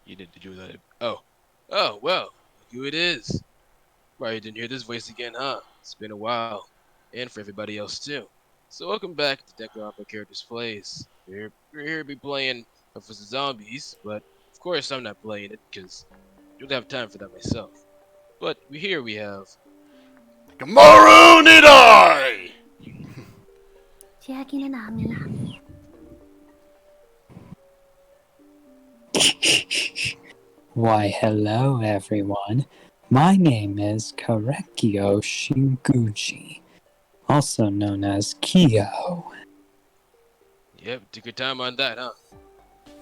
You didn't do that. Oh. Oh, well. Look who it is. Probably didn't hear this voice again, huh? It's been a while. And for everybody else, too. So welcome back to Danganronpa Characters Plays. We're here to be playing for the zombies, but of course I'm not playing it, because I don't have time for that myself. But here we have... Kamaru Nidai! 千秋の波 Why, hello everyone. My name is Karekyo Shinguchi, also known as Kyo. Yep, took your time on that, huh?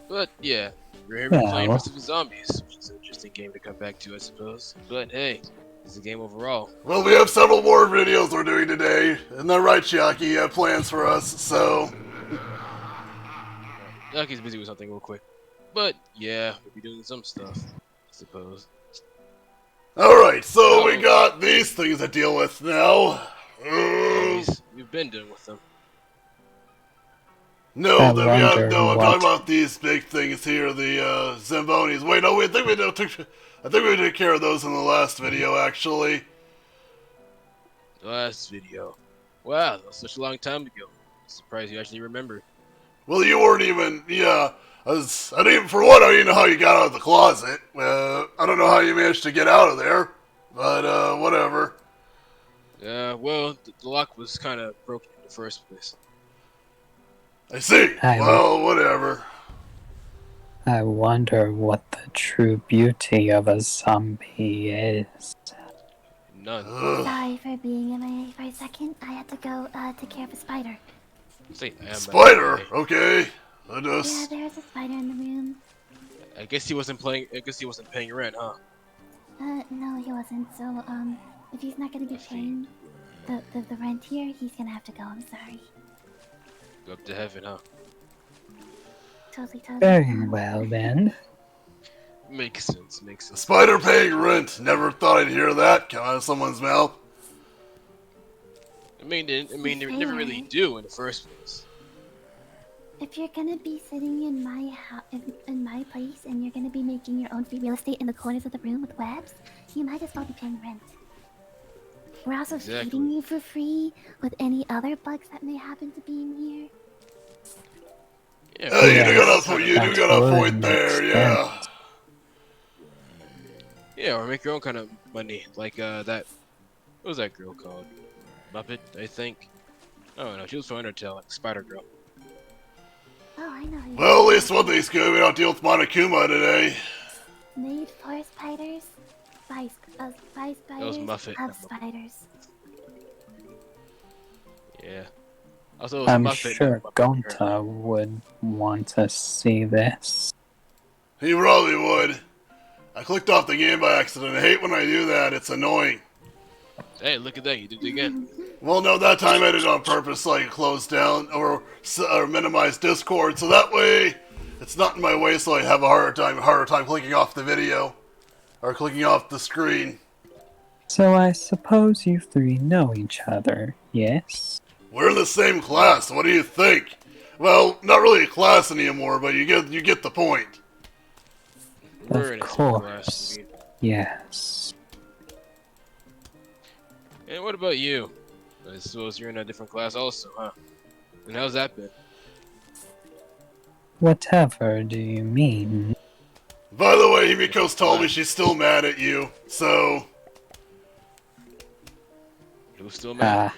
But yeah, we're here to be playing Well, for the zombies, which is an interesting game to come back to, I suppose. But hey, it's a game overall. Well, we have several more videos we're doing today. Isn't that right, Chiaki? You have plans for us, so... Yaki's busy with something real quick. But yeah, we'll be doing some stuff, I suppose. Alright, so we got these things to deal with now. We've been dealing with them. No, I that we have, wonder no, I'm what- talking about these big things here, the, Zambonis. Wait, no, I think we took care of those in the last video, actually. The last video. Wow, that was such a long time ago. I'm surprised you actually remember. Well, you weren't even, yeah. I didn't even, for one, I didn't know how you got out of the closet. I don't know how you managed to get out of there, but, whatever. Well, the lock was kind of broken in the first place. I see. Well, whatever. I wonder what the true beauty of a zombie is. None. Sorry for being in my way for a second. I had to go take care of a spider. Spider? Okay. Yeah, there's a spider in the room. I guess he wasn't paying rent, huh? No, he wasn't. So, if he's not gonna be paying the rent here, he's gonna have to go. I'm sorry. Go up to heaven, huh? Totally. Very well then. Makes sense. Spider paying rent. Never thought I'd hear that come out of someone's mouth. I mean, they never really do in the first place. If you're gonna be sitting in my in my place, and you're gonna be making your own free real estate in the corners of the room with webs, you might as well be paying rent. We're also feeding you for free with any other bugs that may happen to be in here. Yeah, you do got a point there, yeah. Yeah, or make your own kind of money, like that. What was that girl called? Muppet, I think. Oh no, she was from Undertale, like Spider Girl. Oh, I know. Well, at least one thing's good. We don't deal with Monokuma today. Made for spiders. Spy spiders. That was Muffet. Have spiders. Yeah. Also, it was I'm Muffet, sure Gonta would want to see this. He probably would. I clicked off the game by accident. I hate when I do that. It's annoying. Hey, look at that. You did it again. Well, no, that time I did it on purpose so I could close down or minimize Discord. So that way, it's not in my way so I have a harder time clicking off the video. Or clicking off the screen. So I suppose you three know each other, yes? We're in the same class. What do you think? Well, not really a class anymore, but you get the point. Of course. Yes. And what about you? I suppose you're in a different class also, huh? And how's that been? Whatever do you mean? By the way, Himiko's told me she's still mad at you, so... Who's still mad?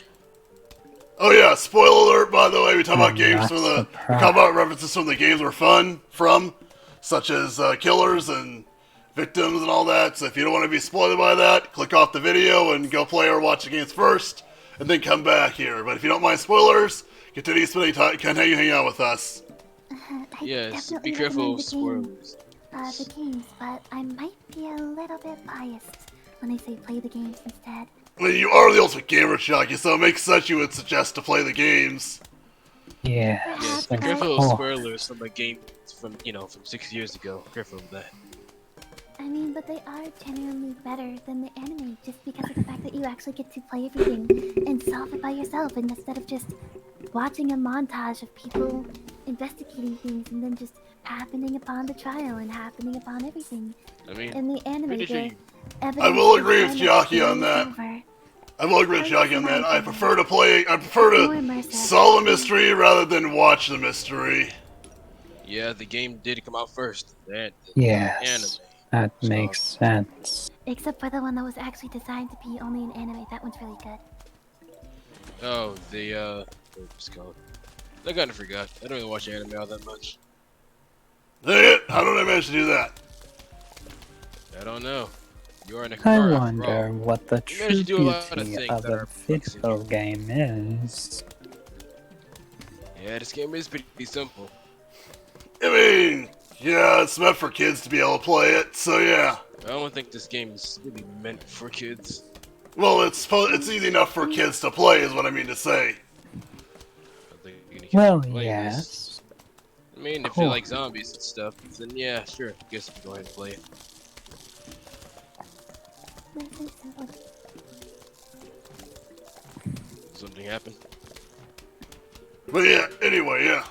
Oh yeah, spoiler alert, by the way, we talk about games from the... We talk about references from the games we're from, such as killers and victims and all that, so if you don't want to be spoiled by that, click off the video and go play or watch the games first, and then come back here. But if you don't mind spoilers, continue hanging out with us. Yes, be careful of spoilers. The games, but I might be a little bit biased when I say play the games instead. Well, you are the ultimate gamer, Shocky, so it makes sense you would suggest to play the games. Yes, be careful of spoilers from a game from 6 years ago. Careful of that. I mean, but they are genuinely better than the anime just because of the fact that you actually get to play everything and solve it by yourself, and instead of just watching a montage of people investigating things and then just happening upon the trial and happening upon everything. I mean, In the anime, pretty sure the you. I evidence will is agree with kind of Chiaki on glazed that. over. I will agree At with least Chiaki in on my that. I opinion. prefer It's more to immersive. solve a mystery rather than watch the mystery. Yeah, the game did come out first. Then the anime. Yes, that So makes sense. Except for the one that was actually designed to be only an anime. That one's really good. oh what's it called? I kind of forgot. I don't really watch anime all that much. Dang it! How did I manage to do that? I don't know. You're an I Akamaru after wonder all. what the You managed true to do a lot of beauty things of that a are perplexing me. video game is. Yeah, this game is pretty simple. I mean, yeah, it's meant for kids to be able to play it, so yeah. I don't think this game is really meant for kids. Well, it's easy enough for kids to play, is what I mean to say. I don't think any kids Well, are playing this. yes. I mean, if you Cool. like zombies and stuff, then yeah, sure. I guess you can go ahead and play it. Nice and simple. Something happened. But yeah, anyway, yeah.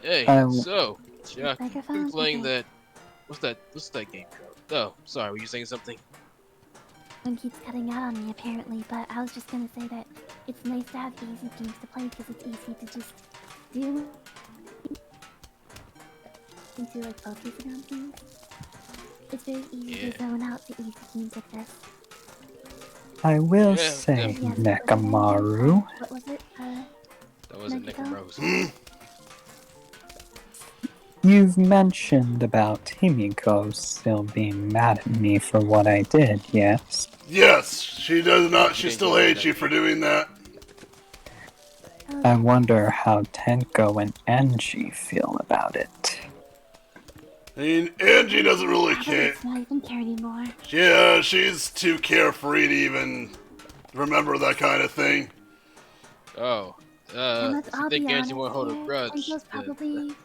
Hey, I w- so, yeah, been Microphone? playing Okay. that. What's that game called? Oh, sorry, were you saying something? One keeps cutting out on me apparently, but I was just gonna say that it's nice to have easy games to play because it's easy to just do into like focusing on things. It's very easy Yeah. to zone out to easy games like this. I will Yeah, say, definitely. Yes, was it Nekamaru, what was it? That wasn't Nagito? Necromouse. you've mentioned about Himiko still being mad at me for what I did, yes? Yes, she does not. She She didn't still get mad hates at you you. for doing that. I wonder how Tenko and Angie feel about it. I mean, Angie doesn't really Probably care. it's not even care anymore. Yeah, she's too carefree to even remember that kind of thing. Oh, And let's if you all think be Angie honest won't hold a here. grudge, then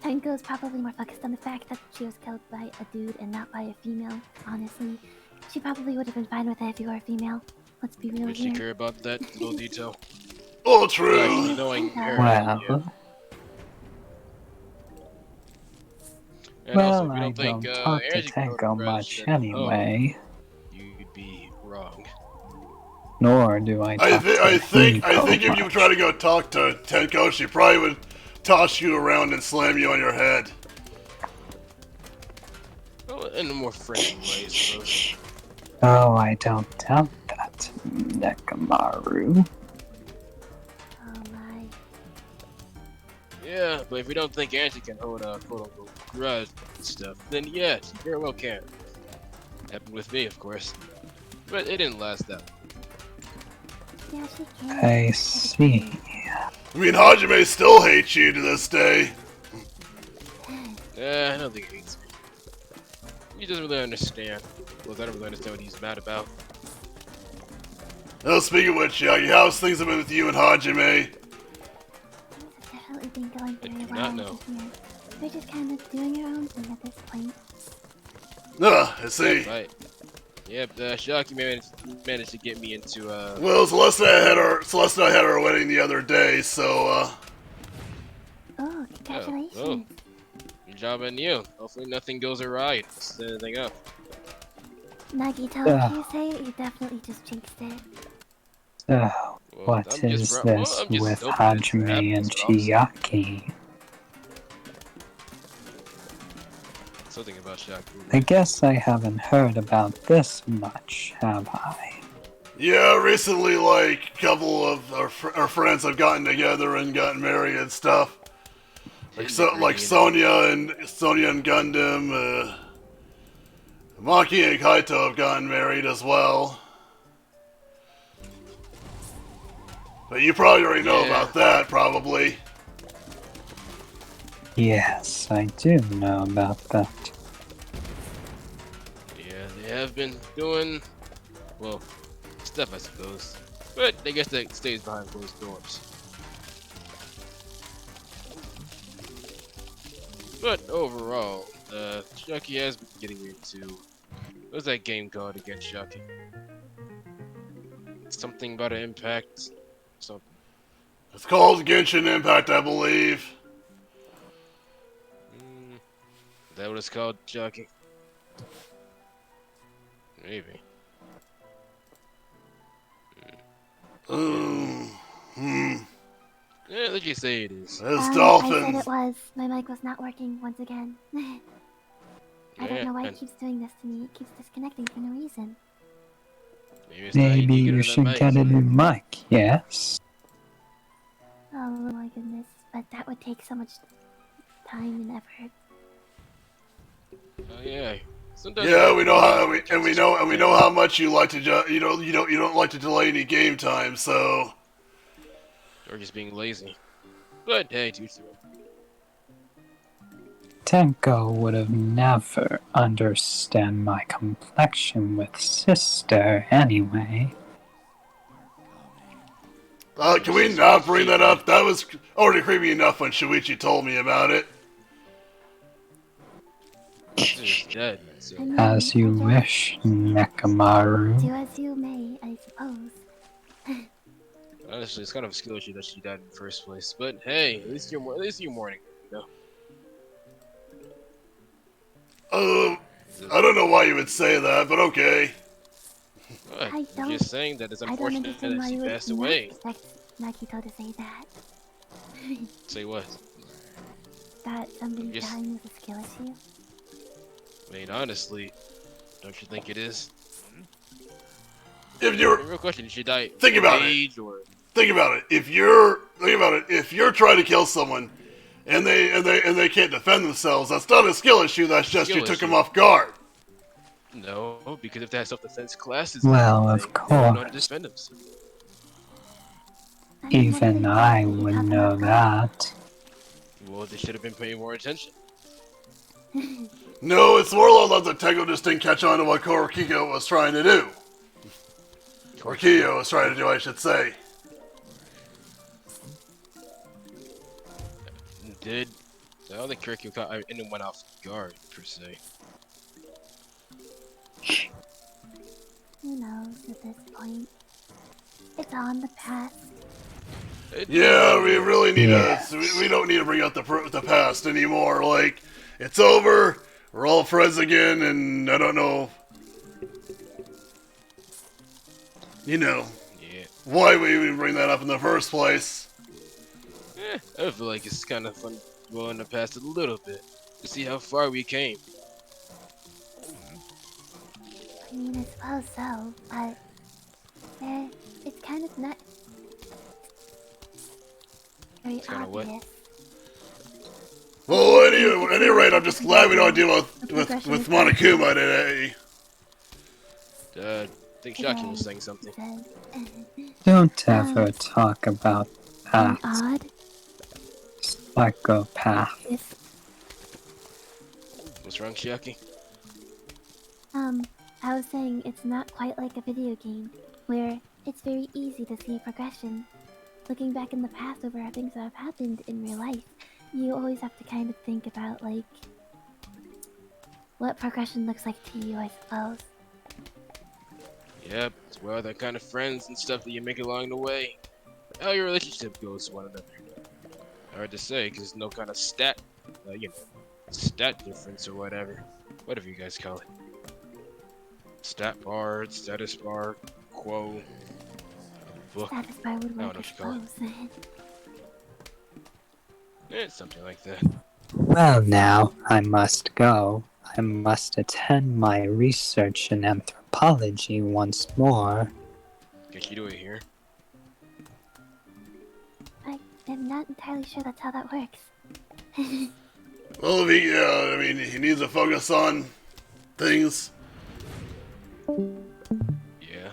Tenko's probably more focused on the fact that she was killed by a dude and not by a female. Honestly, she probably would have been fine with it if you were a female. Let's be real would she here. care about that little detail? Oh, Well, true. actually, knowing her, yeah. Well, And also, if well, you I don't think don't talk to Angie can hold a Tenko grudge, much then anyway, you'd be wrong. nor do I talk to I Himiko think if you try much. to go talk to Tenko, she probably would toss you around and slam you on your head. Well, in a more friendly way, I suppose. Oh, I don't doubt that, Nekamaru. Oh my. Yeah, but if you don't think Angie can hold a quote-unquote grudge and stuff, then yeah, she very well can. Happened with me, of course. But it didn't last that long. Yeah, she can. I see. I mean, Hajime still hates you to this day. I don't think he hates me. He doesn't really understand. Well, I don't really understand what he's mad about. Now, speaking of which, Yagi, how's things been with you and Hajime? Things have definitely been going I very do well not know. over here. They're just kind of doing your own thing at this point. I see. Yep, Shocky managed to get me into, Well, Celeste and I had our wedding the other day, so, Oh, congratulations. well. Good job on you. Hopefully nothing goes awry and messes anything up. Nagito, Ugh. if you say it, you definitely just jinxed it. Oh, Well, what is this I'm just with hoping that it Hajime happens, and that's what I'm saying. Chiaki? Something about Shocky. I guess I haven't heard about this much, have I? yeah, recently, like, a couple of our friends have gotten together and gotten married and stuff. Like, Sonya and Gundam, Maki and Kaito have gotten married as well. But you probably already know Yeah. about that, probably. Yes, I do know about that. Yeah, they have been doing, well, stuff I suppose. But I guess that stays behind closed doors. But overall, Chucky has been getting into, what's that game called again, Chucky? Something about an impact, something. It's called Genshin Impact, I believe. Is that what it's called, Jockey? Maybe. Yeah, let's just say it is. It's I said dolphins. it was. My mic was not working once again. I don't know why Man, it keeps doing this to me. It keeps disconnecting for no reason. maybe it's time Maybe you get you another should mic. get a new mic, yes? Oh my goodness. But that would take so much time and effort. Oh yeah. Sometimes Yeah, you we gotta know delay how it just to we know how much you like to you don't like to delay any game time. So or just being lazy. But hey, to each their own. Tenko would have never understand my complexion with sister anyway. can we not bring that up? That was already creepy enough when Shuichi told me about it. It's dead. So I mean, As you I guess wish, Nekamaru. do as you may, I suppose. honestly, it's kind of a skill issue that she died in the first place. But hey, at least you're mourning, you know. I don't know why you would say that, but okay. What? I I'm don't. just saying that it's I don't unfortunate understand that why she you would passed not away. expect Nakito to say that. Say what? That somebody Yes. dying with a skill issue. I mean, honestly, don't you think it is? If The you're real question: did she die Think of about it. age or? Think about it. If you're trying to kill someone and they can't defend themselves, that's not a skill issue. That's just you Skill took them issue. off guard. No, because if they had self-defense classes and Well, everything, of they would know how to course. defend themselves. I mean, what Even I exactly would caught them know off guard? that. Well, they should have been paying more attention. No, it's more along that Tego just didn't catch on to what Korokiko was trying to do. Or Kiyo was trying to do, I should say. Did I don't think Kirky caught anyone off guard per se. Who knows at this point? It's all in the past. Yeah, we really need Yes. we don't need to bring up the past anymore. Like, it's over. We're all friends again, and I don't know. You know Yeah. why we even bring that up in the first place. I feel like it's kind of fun dwelling in the past a little bit to see how far we came. I mean, I suppose so, but it's kind of not very It's kinda what? obvious. Well, at any rate, I'm just glad we don't deal with Monokuma today. I think Shaki was saying something. Says, Don't ever talk about I'm that odd. psychopath. This, What's wrong, Shaki? I was saying it's not quite like a video game where it's very easy to see progression. Looking back in the past over things that have happened in real life, you always have to kind of think about like what progression looks like to you, I suppose. Yep, it's well that kind of friends and stuff that you make along the way. How your relationship goes to one another. Hard to say, because there's no kind of stat, stat difference or whatever. Whatever you guys call it. Stat bar, status bar, quo, book. Status bar would I don't work, know I what you call it. suppose. It's something like that. Well, now I must go. I must attend my research in anthropology once more. Can you do it here? I'm not entirely sure that's how that works. Well, he needs to focus on things. Yeah.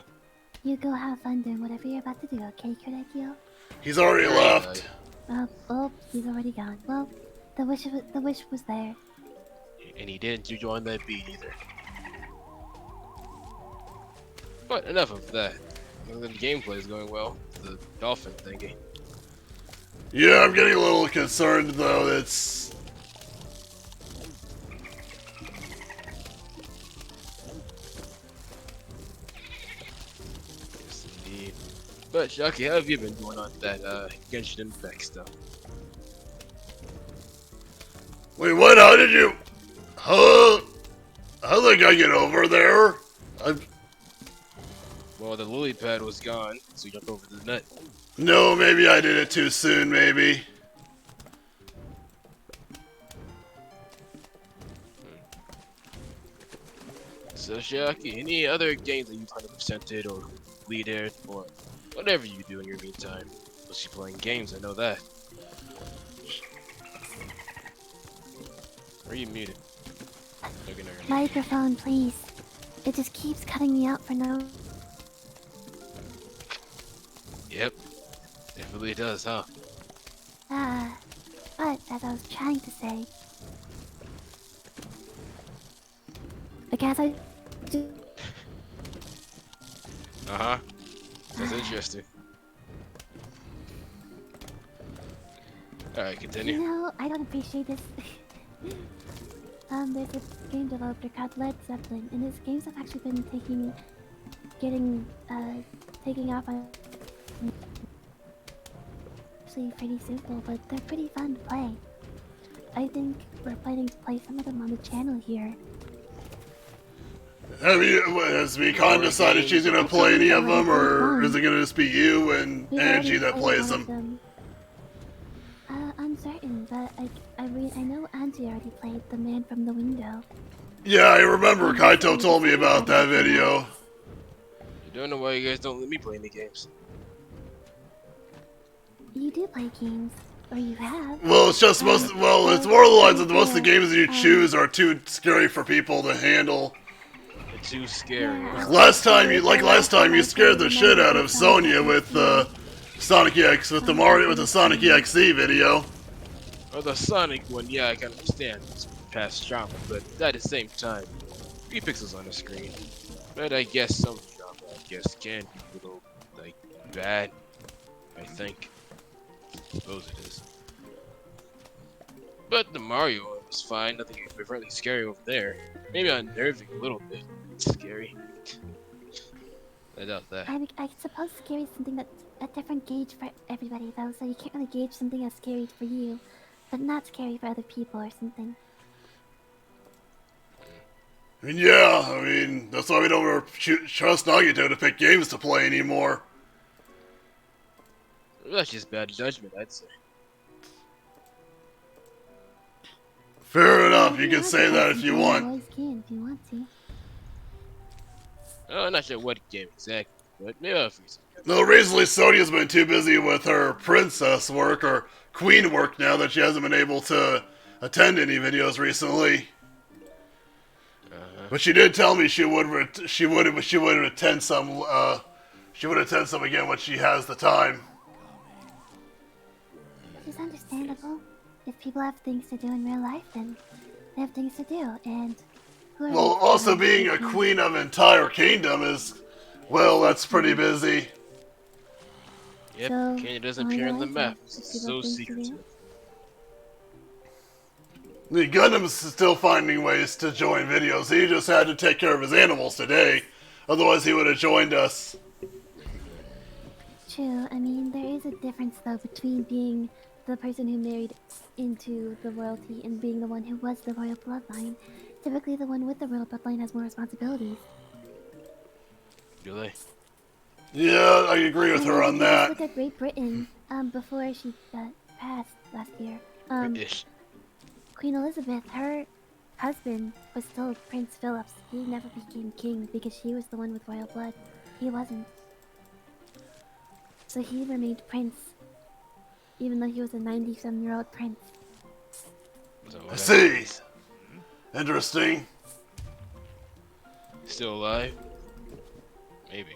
You go have fun doing whatever you're about to do, okay, Kurekyo? He's already left. Oh, he's already gone. Well, the wish was there. And he didn't join that beat either. But enough of that. The gameplay is going well. The dolphin thingy. Yeah, I'm getting a little concerned though. It's Yes, indeed. But Shocky, how have you been doing on that Genshin Impact stuff? Wait, what? How did you? Huh? How did I get over there? I Well, the lily pad was gone, so you jumped over the net. no, maybe I did it too soon. Maybe. So Shocky, any other games that you've 100%ed or leaded or whatever you do in your meantime? Mostly playing games, I know that. Are you muted? Okay, no, you're not. Microphone, please. It just keeps cutting me out for no. Yep, it really does, huh? But as I was trying to say, because I do. Uh-huh. That's interesting. Alright, continue. You know, I don't appreciate this. There's a game developer called Led Zeppelin, and his games have actually been taking off on. Actually, pretty simple, but they're pretty fun to play. I think we're planning to play some of them on the channel here. Has Mikan decided she's gonna play any of them, or is it gonna just be you and We've Angie already that played plays one of them? Uncertain, but I know Angie already played The Man from the Window. Yeah, I remember Kaito told me about that video. I don't know why you guys don't let me play any games. You do play games, or you have. Well, it's just most. Well, it's more of the lines that most of the games that you choose are too scary for people to handle. It's too scary. Yeah. Last time you scared the shit out of Sonya with Sonic EX with the Sonic EXE video. Or the Sonic one, yeah, I can understand. It's past drama, but at the same time, 3 pixels on the screen. But I guess some drama, can be a little, like, bad. I think. Suppose it is. But the Mario one was fine, nothing really scary over there. Maybe unnerving a little bit. It's scary. I doubt that. I suppose scary is something that's a different gauge for everybody, though, so you can't really gauge something as scary for you, but not scary for other people or something. I mean, yeah, I mean, that's why we don't ever trust Nagito to pick games to play anymore. That's just bad judgment, I'd say. Fair enough, Well, you can have say to that play if you something, want. You always can if you want to. Oh, I'm not sure what game exactly, but maybe I'll figure something out. No, recently Sonia's been too busy with her princess work or queen work now that she hasn't been able to attend any videos recently. But she did tell me she would attend some again when she has the time. Which is understandable. If people have things to do in real life, then they have things to do, and... Well, also being a queen of an entire kingdom is, well, that's pretty busy. Yep, So, Kenya doesn't appear on the alright, map. if It's people so think to secretive. The Gundam's still finding ways to join videos. He just had to take care of his animals today. Otherwise, he would have joined us. True, I mean, there is a difference, though, between being the person who married into the royalty and being the one who was the royal bloodline. Typically, the one with the royal bloodline has more responsibilities. Do they? Yeah, I agree with And her if on you that. just look at Great Britain, before she passed last year, British. Queen Elizabeth, her husband was still Prince Philip. He never became king because she was the one with royal blood. He wasn't. So he remained prince, even though he was a 97-year-old prince. So I what see. happens? Interesting. Still alive? Maybe.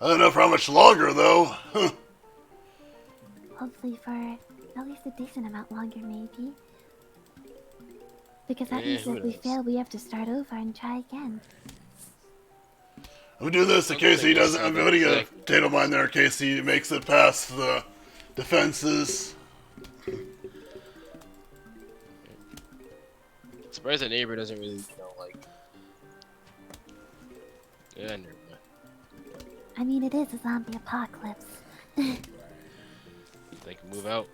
I don't know for how much longer, though. Hopefully for at least a decent amount longer, maybe. Because that Yeah, means who if we knows? fail, we have to start over and try again. I'm gonna do this in I case think he we'll doesn't. see I'm that putting a exactly. potato mine there in case he makes it past the defenses. Surprised the neighbor doesn't really, like... Yeah, never mind. I mean, it is a zombie apocalypse. They can move out.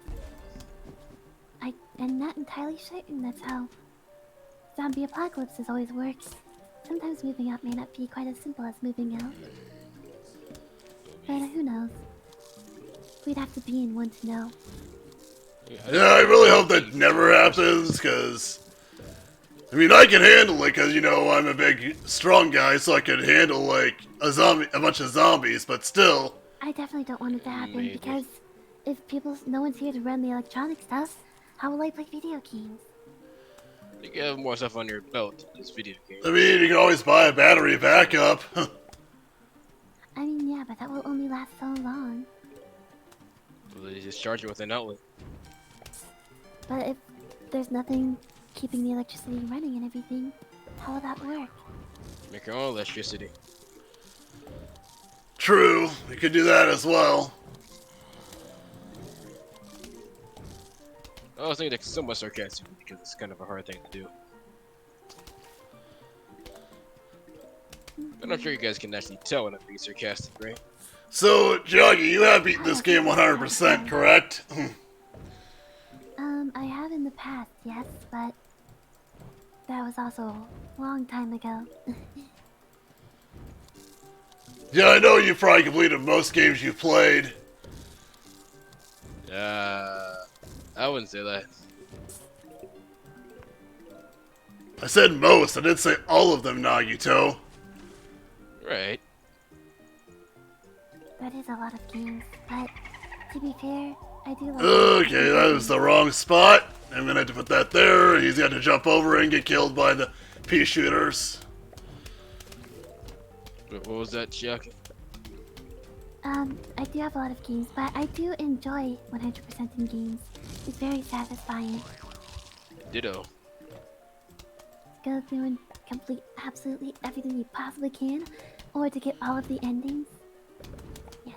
I am not entirely certain that's how zombie apocalypses always works. Sometimes moving out may not be quite as simple as moving out. But who knows? We'd have to be in one to know. Yeah, I really hope that never happens, because... I mean, I can handle it, because, you know, I'm a big, strong guy, so I can handle, like, a bunch of zombies, but still... I definitely don't want it to happen, Maybe. because if no one's here to run the electronic stuff, how will I play video games? You can have more stuff on your belt than this video game. I mean, you can always buy a battery backup. I mean, yeah, but that will only last so long. So they just charge it with an outlet. But if there's nothing keeping the electricity running and everything, how will that work? Make your own electricity. True, you could do that as well. I was thinking it's somewhat sarcastic because it's kind of a hard thing to do. I'm not sure you guys can actually tell when I'm being sarcastic, right? So, Joggy, you have beaten this game 100%, correct? I have in the past, yes, but that was also a long time ago. Yeah, I know you probably completed most games you played. I wouldn't say that. I said most, I didn't say all of them, Nagito. Right. That is a lot of games, but to be fair, I do like... Okay, that was the wrong spot. I'm gonna have to put that there. He's got to jump over and get killed by the pea shooters. What was that, Chuck? I do have a lot of games, but I do enjoy 100% in games. It's very satisfying. Ditto. Go through and complete absolutely everything you possibly can, or to get all of the endings. Yes.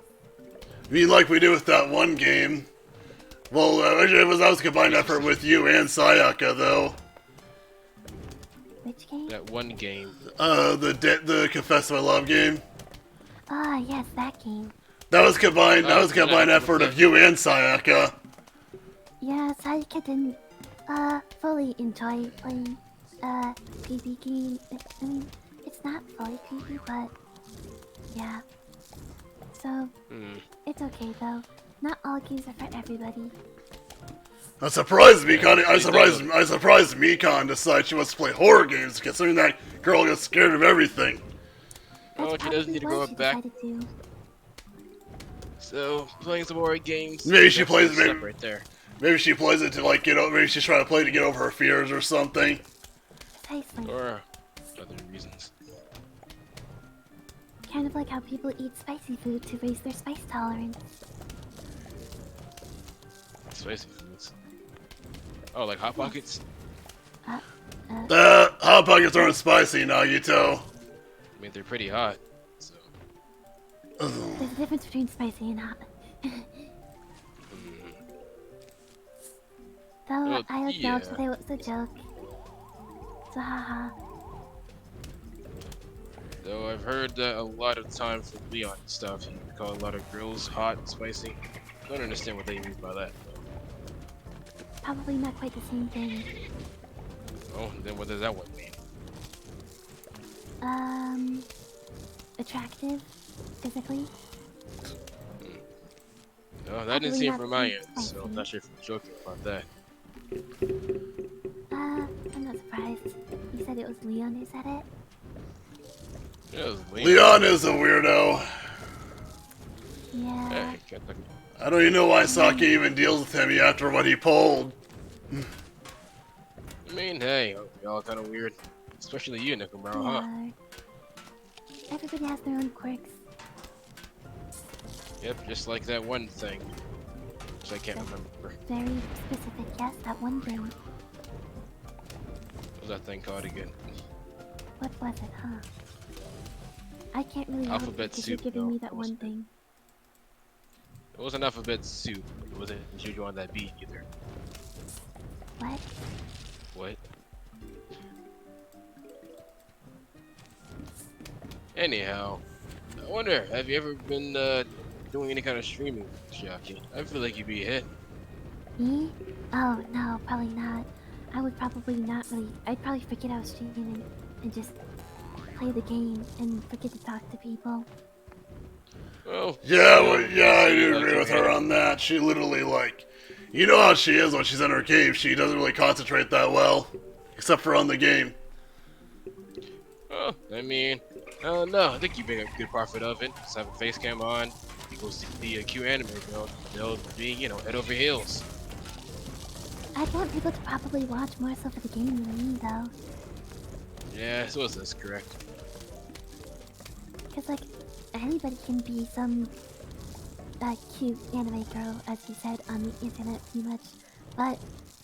I mean, like we do with that one game. Well, actually, that was a combined effort with you and Sayaka, though. Which game? That one game. The Confess My Love game. Ah, yes, that game. That was combined. That Oh, was a combined yeah, effort what's of you and Sayaka. Yeah, Sayaka didn't, fully enjoy playing, PB game. I mean, it's not fully PB, but, yeah. So, it's okay, though. Not all games are for everybody. That surprised me, Connie. I surprised Mikon decides she wants to play horror games, considering that girl gets scared of everything. Oh, That's she doesn't need to probably grow what up back. she decided to. So, playing some horror games. Maybe she that's plays- a step maybe- right there. Maybe she plays it to like get over. Maybe she's trying to play to get over her fears or something. Precisely. Or other reasons. Kind of like how people eat spicy food to raise their spice tolerance. Spicy foods. Oh, like Hot Pockets? Hot Pockets aren't spicy, Nagito. I mean, they're pretty hot. So, There's a difference between spicy and hot. Though Well, I acknowledge yeah. that it was a joke. So haha. though I've heard that a lot of time for Leon and stuff, you call a lot of grills hot and spicy. I don't understand what they mean by that. Probably not quite the same thing. Oh, then what does that one mean? Attractive, physically. No, that didn't Probably seem not from my too end, so spicy. I'm not sure if you're joking about that. I'm not surprised. You said it was Leon who said it? Yeah, it was Leon is a weirdo. Yeah. Hey, can't talk- I don't even know why Saki even deals with him after what he pulled. I mean, hey, y'all kind of weird. Especially you, Nikomaro, We huh? are. Everybody has their own quirks. Yep, just like that one thing. Which I can't remember. Very specific, yes, that one thing. What was that thing called again? What was it, huh? I can't really help Alphabet because soup, you're giving no, me that it one wasn't. thing. It wasn't alphabet soup. It wasn't Juju on that beat either. What? What? Anyhow, wonder, have you ever been doing any kind of streaming, Shiaki? I feel like you'd be a hit. Me? Oh, no, probably not. I would probably not really. I'd probably forget I was streaming and just play the game and forget to talk to people. Well, Yeah, still, well, at yeah, least I you do like agree your with her anime. on that. She literally, like, you know how she is when she's in her cave. She doesn't really concentrate that well, except for on the game. Oh, I mean, no, I think you make a good profit of it. Just have a face cam on, people see a cute anime girl, they'll be, head over heels. I'd want people to probably watch more so for the game than me, though. Yeah, so is this correct? Because, like, anybody can be some cute anime girl, as you said, on the internet pretty much. But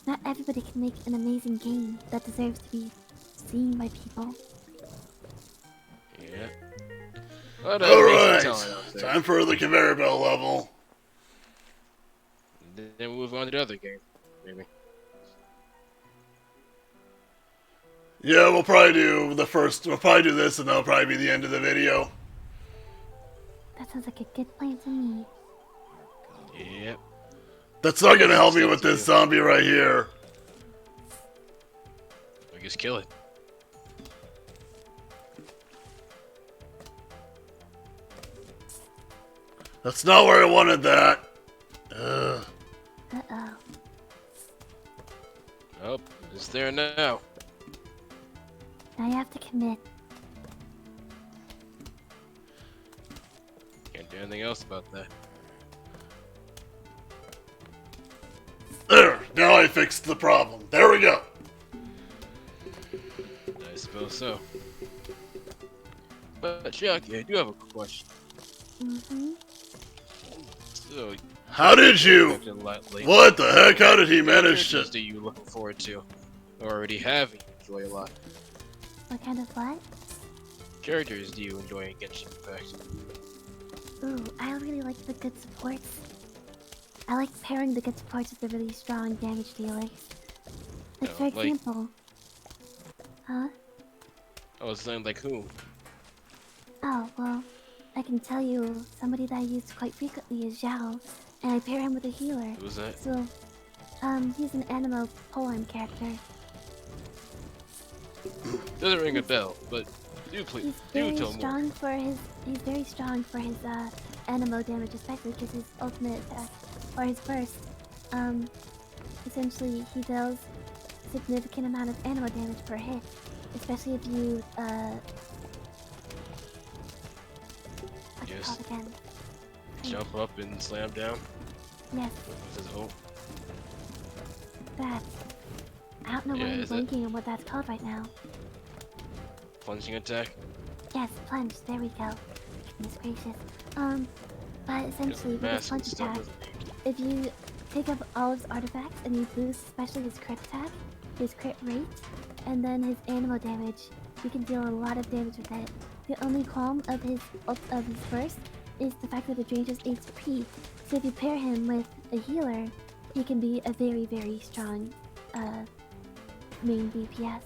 not everybody can make an amazing game that deserves to be seen by people. Yeah. But amazing Alright, talent out there. time for the conveyor belt level. Then we'll move on to the other game, maybe. Yeah, we'll probably do this and that'll probably be the end of the video. That sounds like a good plan to me. Yep. That's not gonna Some help me stuff with to this do. zombie right here. I guess kill it. That's not where I wanted that. Ugh. Uh-oh. Oh, it's there now. Now you have to commit. Can't do anything else about that. There, now I fixed the problem. There we go. I suppose so. But Shiaki, I do have a question. Mm-hmm. So, How did you? acted a lot lately. What the heck? How did he What manage characters to? do you looking forward to? Or already have you enjoy a lot? What kind of what? Characters do you enjoy in Genshin Impact? Ooh, I really like the good supports. I like pairing the good supports with the really strong damage dealers. Like, Oh, for like- example... Huh? I was saying like whom? Oh, well, I can tell you somebody that I use quite frequently is Zhao, and I pair him with a healer. Who was that? So, he's an animo polearm character. Doesn't ring a bell, but do please He's do very tell more. strong for his. He's very strong for his animo damage, especially because his ultimate attack or his burst. Essentially he deals significant amount of animo damage per hit, especially if you what's it Yes. called again? Jump up and slam down Yes, with his ult. that. I don't know why Yeah, I'm is it- blanking on what that's called right now. Plunging attack. Yes, plunge. There we go. Goodness gracious. But essentially with his Massive plunge stuff. attack, if you take up all of his artifacts and you boost especially his crit attack, his crit rate, and then his animo damage, you can deal a lot of damage with it. The only qualm of his burst is the fact that it drains his HP. So if you pair him with a healer, he can be a very, very strong main DPS.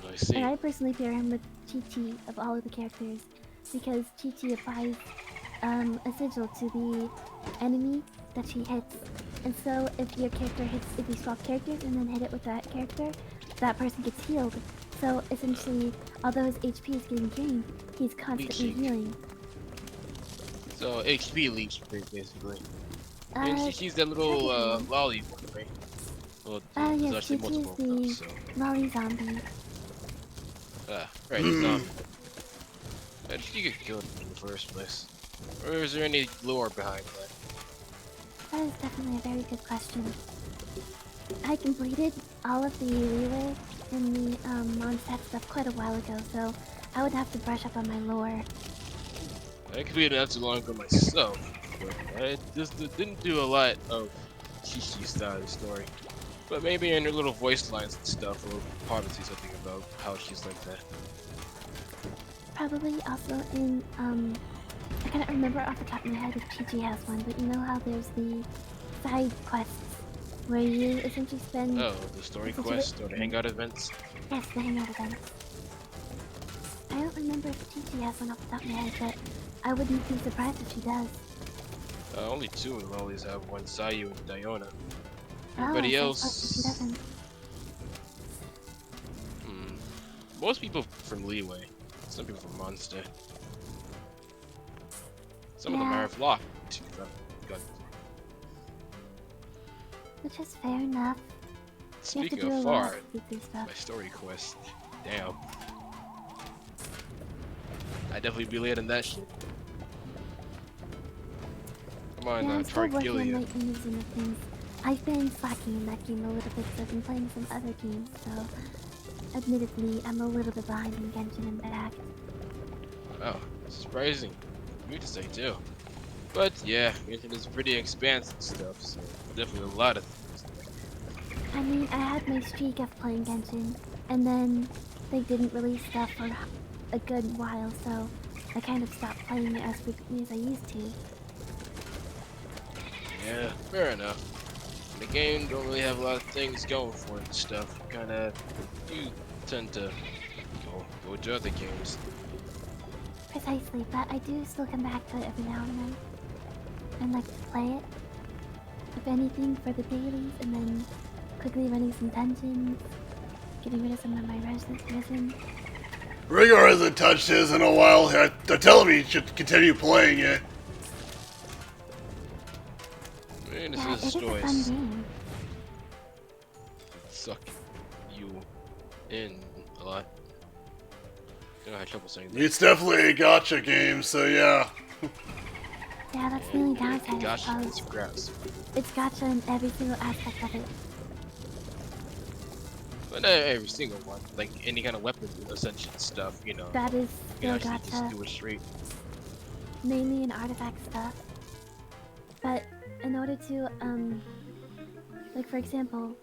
I see. And I personally pair him with Chi-Chi of all of the characters because Chi-Chi applies essential to the enemy that she hits. And so if your character hits, if you swap characters and then hit it with that character, that person gets healed. So essentially, although his HP is getting drained, he's constantly Leeching. healing. So HP leech, basically. Uh, And she's that little technically. lolly one, right? Well, Yes, there's actually Chi-Chi is multiple of them, so. Lolly zombie. Right, the zombie. How did you get killed in the first place? Or is there any lore behind that? That is definitely a very good question. I completed all of the relay and the Mondstadt stuff quite a while ago, so I would have to brush up on my lore. I completed not too long ago myself, but I just didn't do a lot of Chi-Chi's side of the story. But maybe in her little voice lines and stuff, we'll probably see something about how she's like that. Probably also in, I can't remember off the top of my head if Chi-Chi has one, but you know how there's the side quests where you essentially spend... Oh, the story Is it- quest or the hangout events? Yes, the hangout events. I don't remember if Chi has one off the top of my head, but I wouldn't be surprised if she does. Only 2 lollies have one, Sayu and Diona. Oh, Everybody so she else... doesn't. Most people from Leeway. Some people from Monster. Some of them Yeah. are locked. Got- Which is fair enough. You have to Speaking do a of lot far, to do stuff. my story quest. Damn. I'd definitely be late on that shit. Come on, Yeah, I'm still try working on Gilead. my emails and things. I've been slacking in that game a little bit, so I've been playing some other games, so admittedly, I'm a little bit behind in Genshin Impact. Oh, surprising. You to say too. But yeah, Genshin is pretty expansive stuff, so definitely a lot of things. I mean, I had my streak of playing Genshin, and then they didn't release stuff for a good while, so I kind of stopped playing it as frequently as I used to. Yeah, fair enough. The game don't really have a lot of things going for it and stuff. You tend to go to other games. Precisely, but I do still come back to it every now and then. And like to play it, if anything, for the dailies, and then quickly running some dungeons, getting rid of some of my resin. Rigor hasn't touched his in a while. I tell him he should continue playing it. I mean, Yeah, this it is a fun choice. game. Suck you in a lot. You know, I had trouble saying that. It's definitely a gotcha game, so yeah. Yeah, that's the only downside, I Gotcha, suppose. it's grass. It's gotcha in every single aspect of it. But not every single one. Like any kind of weapon ascension stuff, you know. That is You can still actually gotcha, just do it straight. mainly in artifact stuff. But in order to, like for example,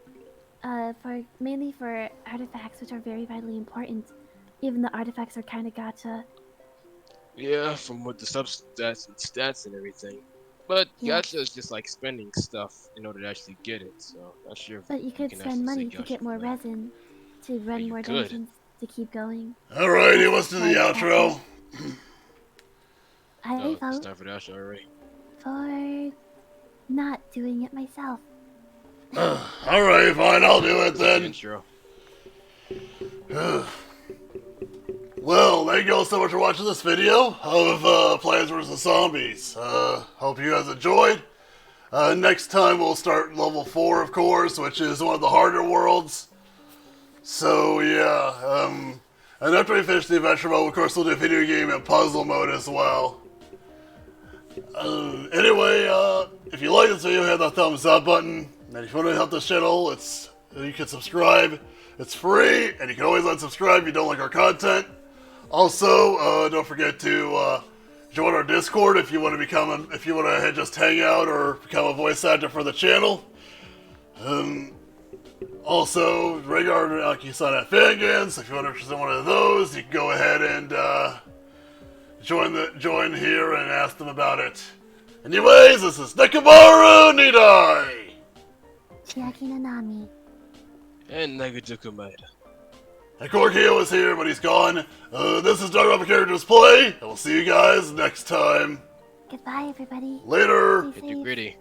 mainly for artifacts, which are very vitally important, even the artifacts are kind of gotcha. Yeah, from what the substats and stats and everything. But Yeah. gacha is just like spending stuff in order to actually get it, so not sure if But you could can spend actually say money to gacha get more for that. resin, to run you more could. dungeons, to keep going. Alrighty, That's let's do the why it's outro. I No, it's vote time for the outro already. for not doing it myself. Alright, fine, I'll do it The then. intro. Well, thank you all so much for watching this video of Plants vs. Zombies. Hope you guys enjoyed. Next time we'll start level 4, of course, which is one of the harder worlds. So, yeah, and after we finish the adventure mode, of course, we'll do video game and puzzle mode as well. Anyway, if you like this video, hit that thumbs up button. And if you want to help this channel, you can subscribe. It's free, and you can always unsubscribe if you don't like our content. Also, don't forget to join our Discord if you want to just hang out or become a voice actor for the channel. Also, Rhaegar and Aki-san at Fangans. If you're interested in one of those, you can go ahead and join here and ask them about it. Anyways, this is Nekomaru Nidai! Chiaki Nanami. And Nagajuku Maeda. And Korkio is here, but he's gone. This is Danganronpa Characters Play, and we'll see you guys next time. Goodbye, everybody. Later! Stay Hit you safe. gritty.